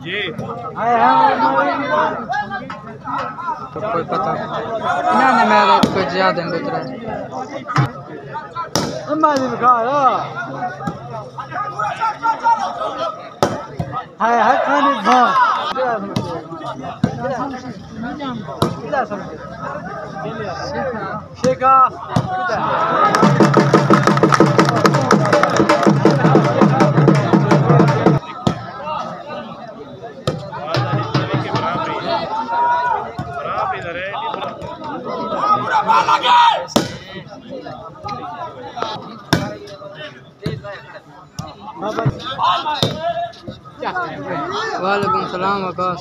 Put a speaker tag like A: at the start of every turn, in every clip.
A: जी
B: तो कोई पता इन्होंने मेरे कुछ याद है मित्र हाय हाय खाने भाव शेखा वालेकुम सलाम आकाश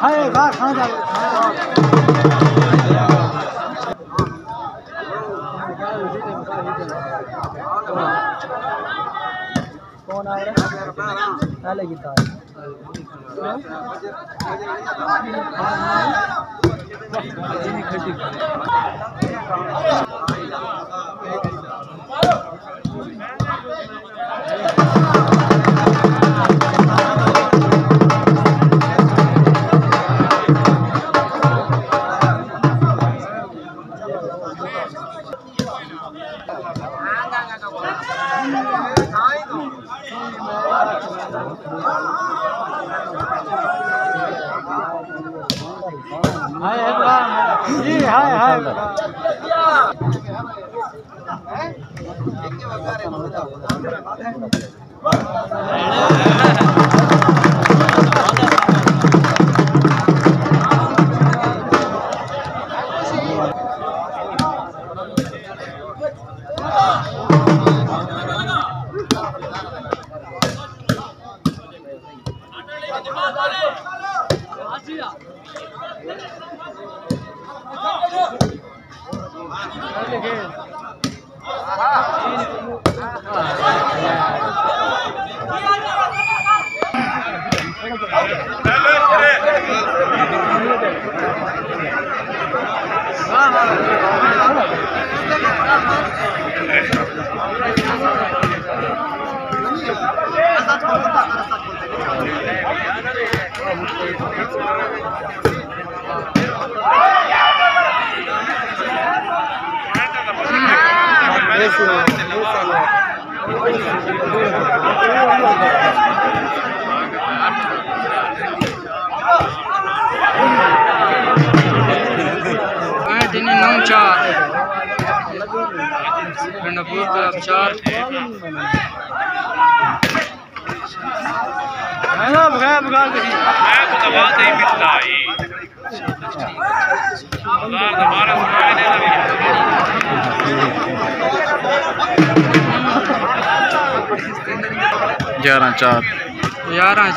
B: हाय बाहर खाना जा कौन आ रहा है पहले गिटार हाय हाय
A: ग्यारह चार 11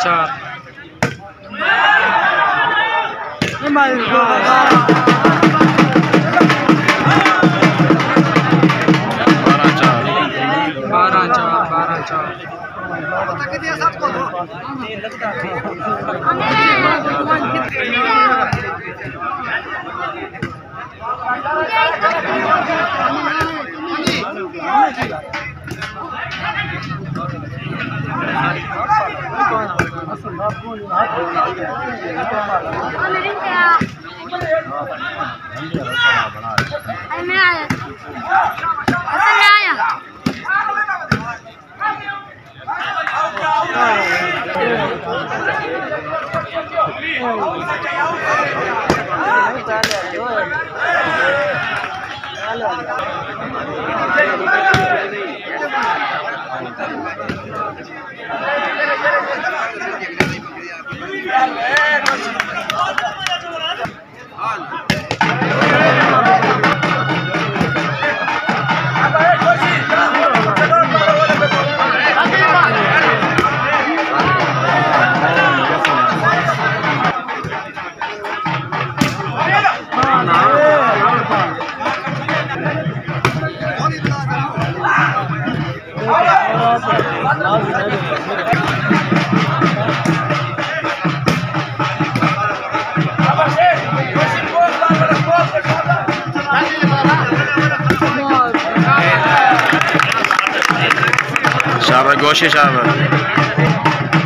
A: गोशी साहब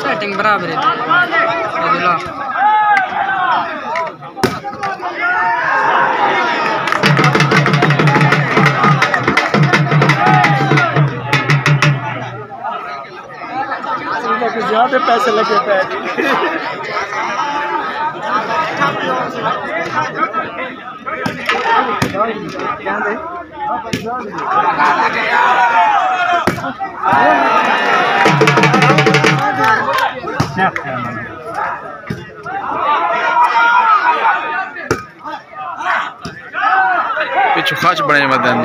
B: सेटिंग बराबर है।
C: ज्यादा पैसे लगे पे पिछू खच बने वदन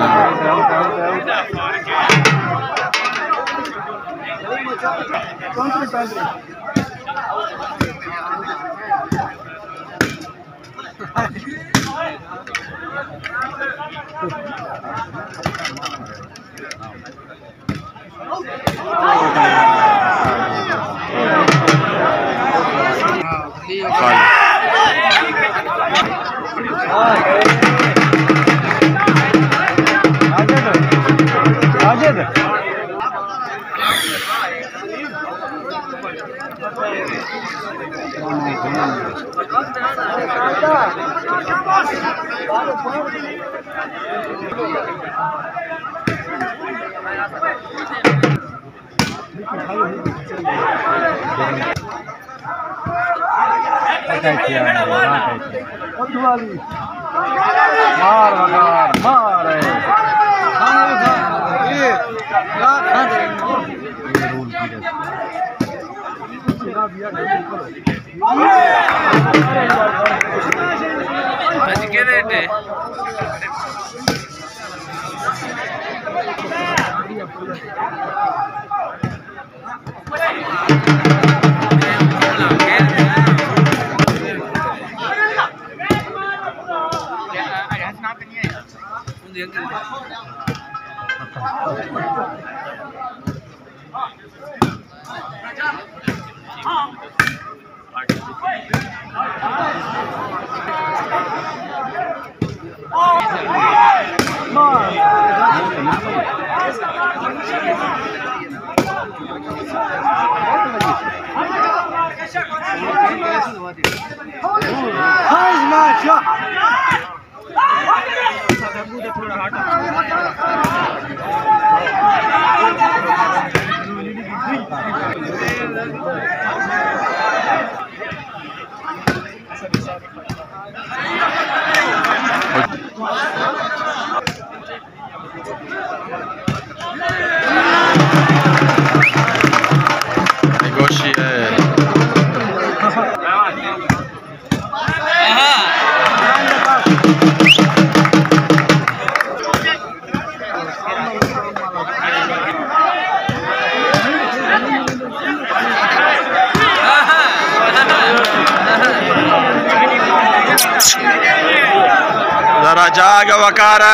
C: जरा जाग वकारा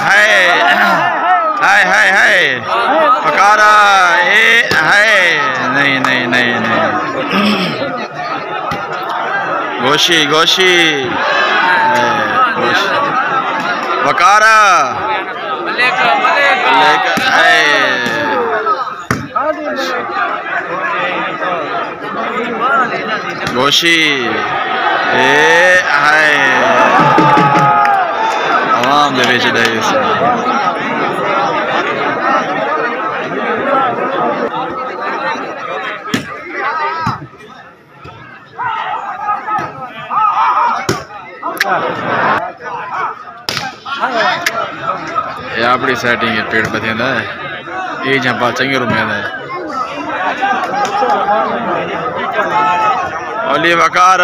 C: है वकारा है नहीं नहीं नहीं नहीं गोशी गोशी वकारा गोशी है आवाम दे विच ये अपनी सेटिंग है पेड़ पतियां दा ये जंपा चंगे रुपए दा ओली वकार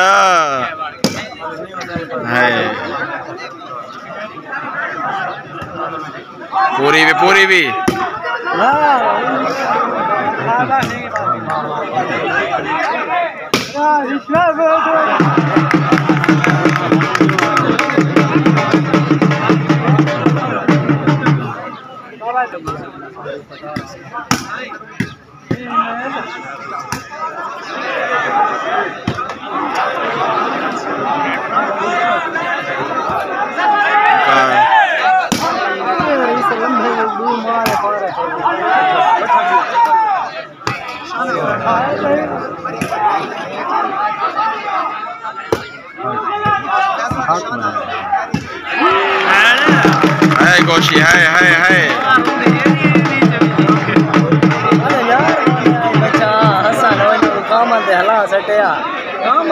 C: है पूरी भी है गोशी है
B: बच्चा हसन काम दे हला सटिया काम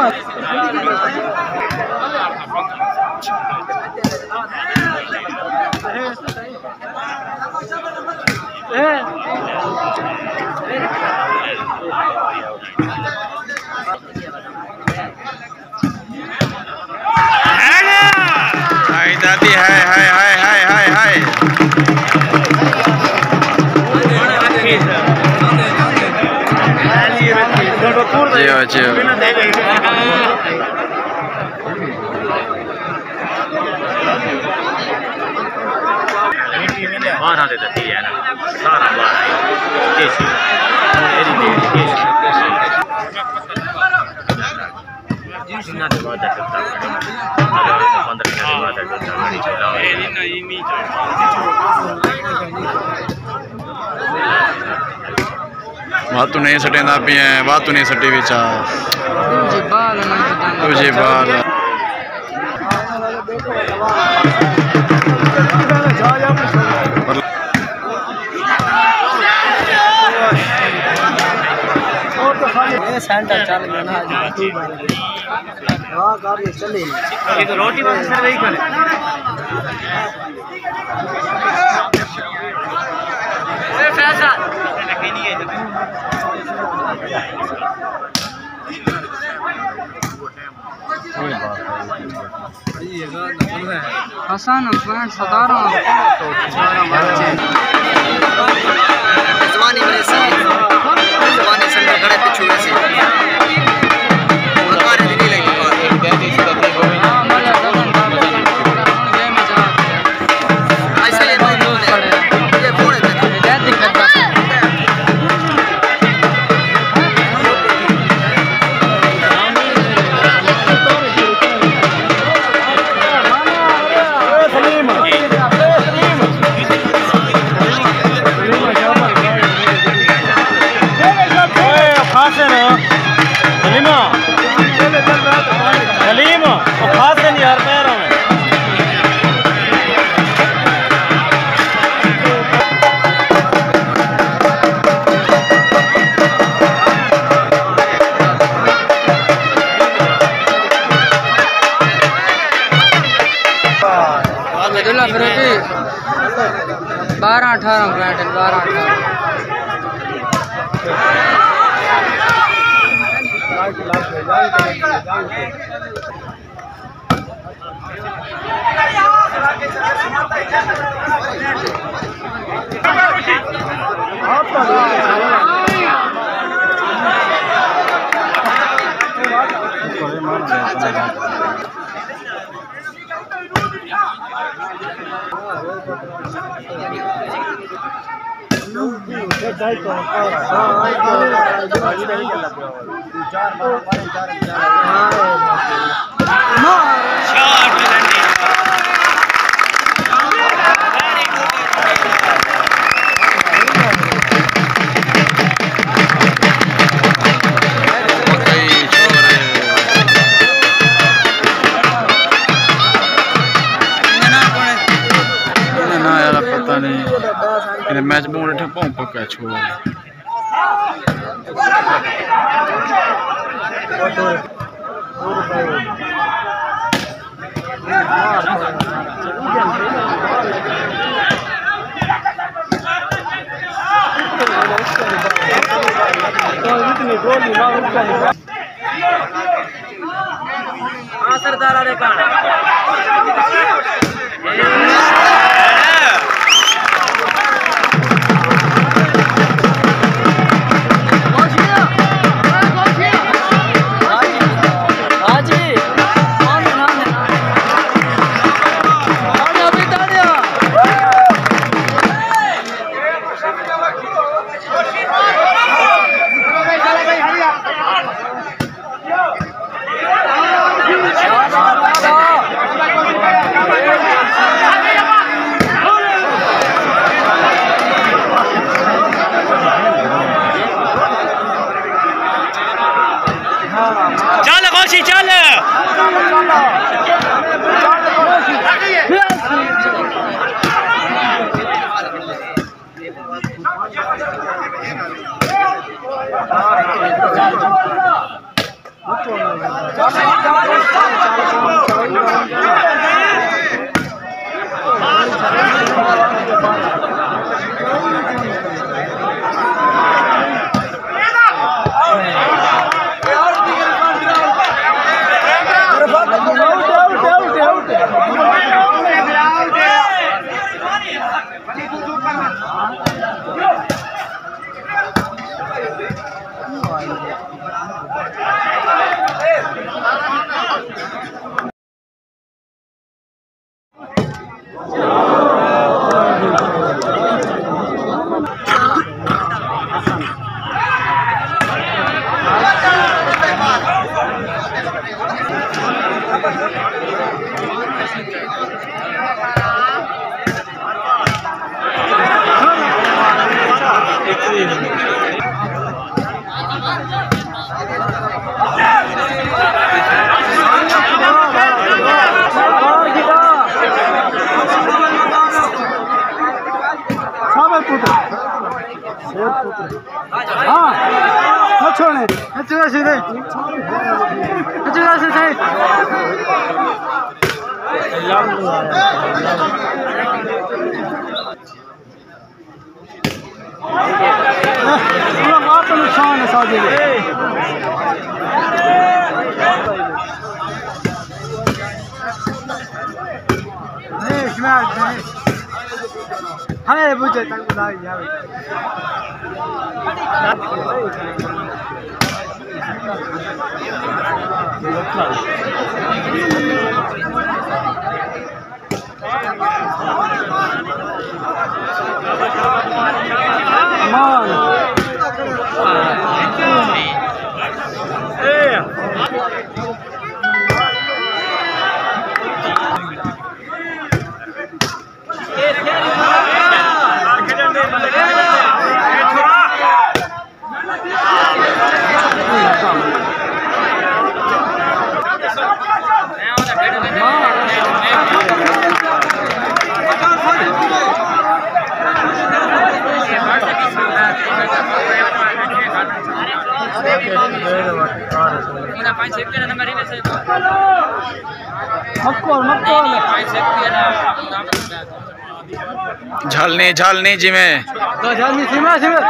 C: दादी है जी
A: बारह दे देती है ना सारा 12 कैसी एरी दे कैसी जिसना दे बात करता है 15 दिन बाद करता गाड़ी चलाओ ये नहीं
C: वातु नहीं सटेंदा भी है वातु नहीं सटे विचा तुझे बाल
B: ये सेंटर चल गया ना आज हां गाड़ी चली ये तो रोटी बस सर वही करे ए फैसल लगे नहीं है हसन फ्रेंड 17 जवानी मेरे साथ जवानी संग खड़े पिछू से हमारे दिन लगी बात हां मजा दलन ये में जा ऐसे ये फोड़े थे ये दिक्कत फिर 12-18 minute
C: 12 ini match mau udah tempong pakai cuy
B: सरदार रे काना
A: चल कोशी चल
B: नुकसान है साजी हाँ बुझे
C: झलने झलने जी में
B: झलनी सीमा सीमा